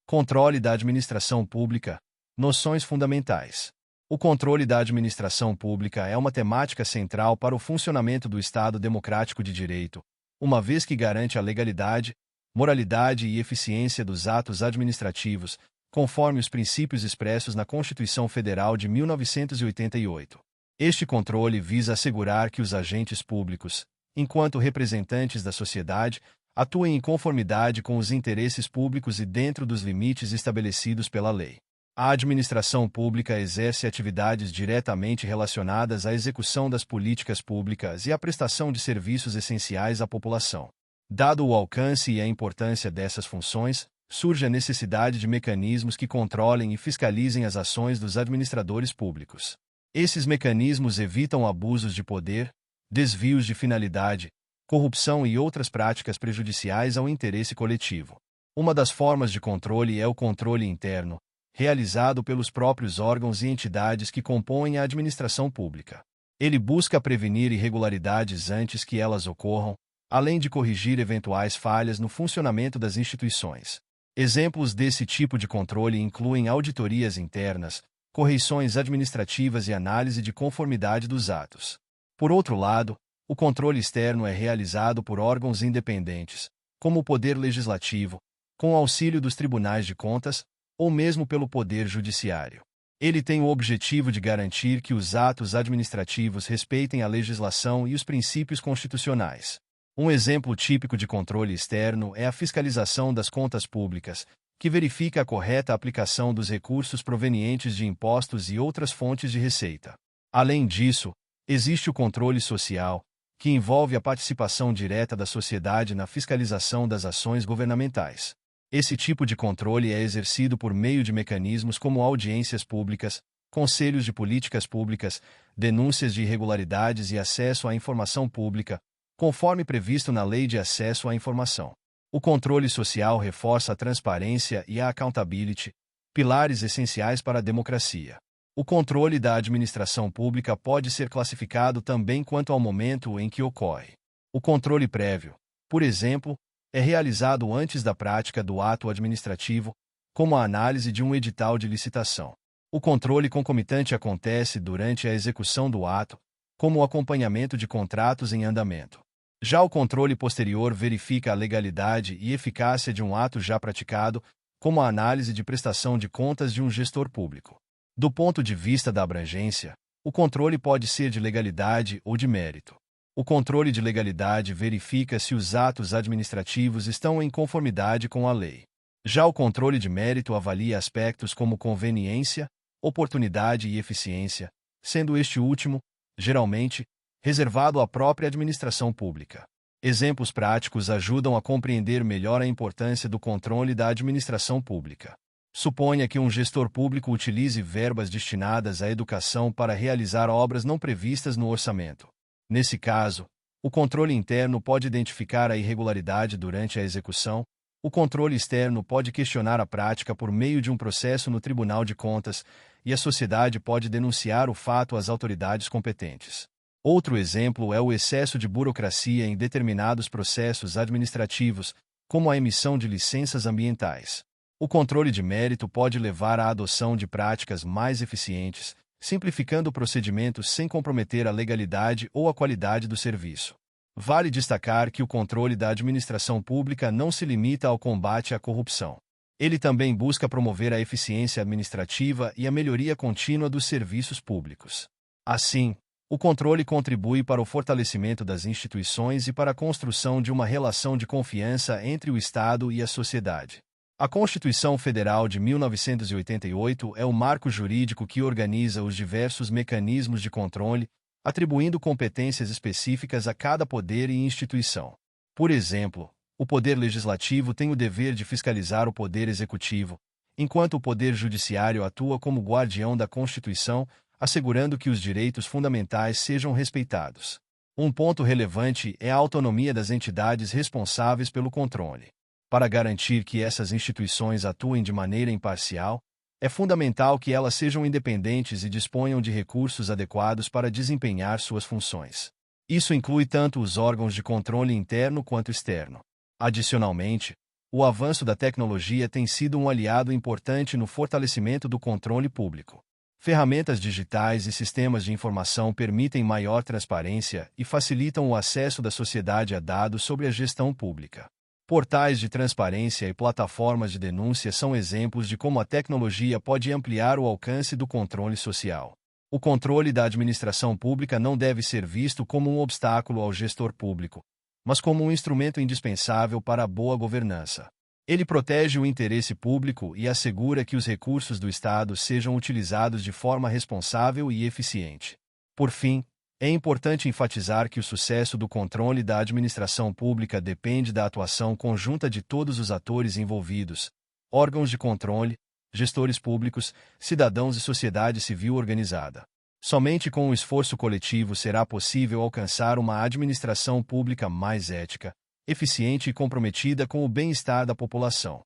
Controle da administração pública. Noções fundamentais. O controle da administração pública é uma temática central para o funcionamento do Estado democrático de direito, uma vez que garante a legalidade, moralidade e eficiência dos atos administrativos, conforme os princípios expressos na Constituição Federal de 1988. Este controle visa assegurar que os agentes públicos, enquanto representantes da sociedade, atuem em conformidade com os interesses públicos e dentro dos limites estabelecidos pela lei. A administração pública exerce atividades diretamente relacionadas à execução das políticas públicas e à prestação de serviços essenciais à população. Dado o alcance e a importância dessas funções, surge a necessidade de mecanismos que controlem e fiscalizem as ações dos administradores públicos. Esses mecanismos evitam abusos de poder, desvios de finalidade, corrupção e outras práticas prejudiciais ao interesse coletivo. Uma das formas de controle é o controle interno, realizado pelos próprios órgãos e entidades que compõem a administração pública. Ele busca prevenir irregularidades antes que elas ocorram, além de corrigir eventuais falhas no funcionamento das instituições. Exemplos desse tipo de controle incluem auditorias internas, correições administrativas e análise de conformidade dos atos. Por outro lado, o controle externo é realizado por órgãos independentes, como o Poder Legislativo, com auxílio dos tribunais de contas, ou mesmo pelo Poder Judiciário. Ele tem o objetivo de garantir que os atos administrativos respeitem a legislação e os princípios constitucionais. Um exemplo típico de controle externo é a fiscalização das contas públicas, que verifica a correta aplicação dos recursos provenientes de impostos e outras fontes de receita. Além disso, existe o controle social, que envolve a participação direta da sociedade na fiscalização das ações governamentais. Esse tipo de controle é exercido por meio de mecanismos como audiências públicas, conselhos de políticas públicas, denúncias de irregularidades e acesso à informação pública, conforme previsto na Lei de Acesso à Informação. O controle social reforça a transparência e a accountability, pilares essenciais para a democracia. O controle da administração pública pode ser classificado também quanto ao momento em que ocorre. O controle prévio, por exemplo, é realizado antes da prática do ato administrativo, como a análise de um edital de licitação. O controle concomitante acontece durante a execução do ato, como o acompanhamento de contratos em andamento. Já o controle posterior verifica a legalidade e eficácia de um ato já praticado, como a análise de prestação de contas de um gestor público. Do ponto de vista da abrangência, o controle pode ser de legalidade ou de mérito. O controle de legalidade verifica se os atos administrativos estão em conformidade com a lei. Já o controle de mérito avalia aspectos como conveniência, oportunidade e eficiência, sendo este último, geralmente, reservado à própria administração pública. Exemplos práticos ajudam a compreender melhor a importância do controle da administração pública. Suponha que um gestor público utilize verbas destinadas à educação para realizar obras não previstas no orçamento. Nesse caso, o controle interno pode identificar a irregularidade durante a execução, o controle externo pode questionar a prática por meio de um processo no Tribunal de Contas, e a sociedade pode denunciar o fato às autoridades competentes. Outro exemplo é o excesso de burocracia em determinados processos administrativos, como a emissão de licenças ambientais. O controle de mérito pode levar à adoção de práticas mais eficientes, simplificando procedimentos sem comprometer a legalidade ou a qualidade do serviço. Vale destacar que o controle da administração pública não se limita ao combate à corrupção. Ele também busca promover a eficiência administrativa e a melhoria contínua dos serviços públicos. Assim, o controle contribui para o fortalecimento das instituições e para a construção de uma relação de confiança entre o Estado e a sociedade. A Constituição Federal de 1988 é o marco jurídico que organiza os diversos mecanismos de controle, atribuindo competências específicas a cada poder e instituição. Por exemplo, o Poder Legislativo tem o dever de fiscalizar o Poder Executivo, enquanto o Poder Judiciário atua como guardião da Constituição, assegurando que os direitos fundamentais sejam respeitados. Um ponto relevante é a autonomia das entidades responsáveis pelo controle. Para garantir que essas instituições atuem de maneira imparcial, é fundamental que elas sejam independentes e disponham de recursos adequados para desempenhar suas funções. Isso inclui tanto os órgãos de controle interno quanto externo. Adicionalmente, O avanço da tecnologia tem sido um aliado importante no fortalecimento do controle público. Ferramentas digitais e sistemas de informação permitem maior transparência e facilitam o acesso da sociedade a dados sobre a gestão pública. Portais de transparência e plataformas de denúncia são exemplos de como a tecnologia pode ampliar o alcance do controle social. O controle da administração pública não deve ser visto como um obstáculo ao gestor público, mas como um instrumento indispensável para a boa governança. Ele protege o interesse público e assegura que os recursos do Estado sejam utilizados de forma responsável e eficiente. Por fim, é importante enfatizar que o sucesso do controle da administração pública depende da atuação conjunta de todos os atores envolvidos: órgãos de controle, gestores públicos, cidadãos e sociedade civil organizada. Somente com um esforço coletivo será possível alcançar uma administração pública mais ética, eficiente e comprometida com o bem-estar da população.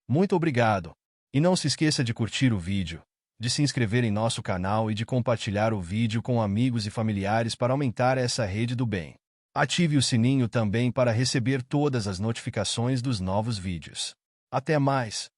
Muito obrigado! E não se esqueça de curtir o vídeo, de se inscrever em nosso canal e de compartilhar o vídeo com amigos e familiares para aumentar essa rede do bem. Ative o sininho também para receber todas as notificações dos novos vídeos. Até mais!